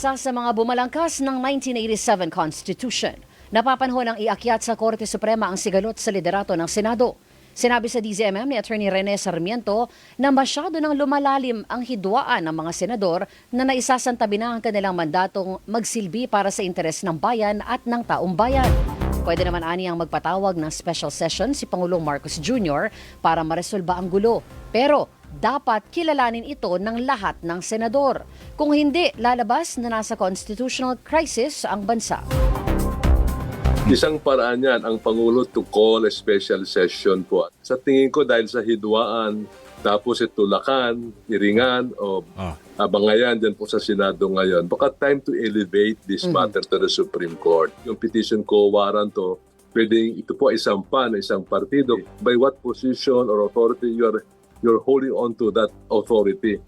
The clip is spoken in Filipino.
Sa mga bumalangkas ng 1987 Constitution, napapanahon ang iakyat sa Korte Suprema ang sigalot sa liderato ng Senado. Sinabi sa DZMM ni Atty. Rene Sarmiento na masyado nang lumalalim ang hidwaan ng mga senador na naisasantabi na ang kanilang mandatong magsilbi para sa interes ng bayan at ng taong bayan. Pwede naman aniyang magpatawag ng special session si Pangulong Marcos Jr. para maresolba ang gulo. Pero dapat kilalanin ito ng lahat ng senador. Kung hindi, lalabas na nasa constitutional crisis ang bansa. Isang paraan yan ang Pangulo to call a special session po. Sa tingin ko dahil sa hidwaan, tapos itulakan, iringan o abangayan dyan po sa Senado ngayon. Baka time to elevate this matter to the Supreme Court. Yung petition ko, warrant to, pwedeng ito po isang isang partido. By what position or authority you're holding on to that authority.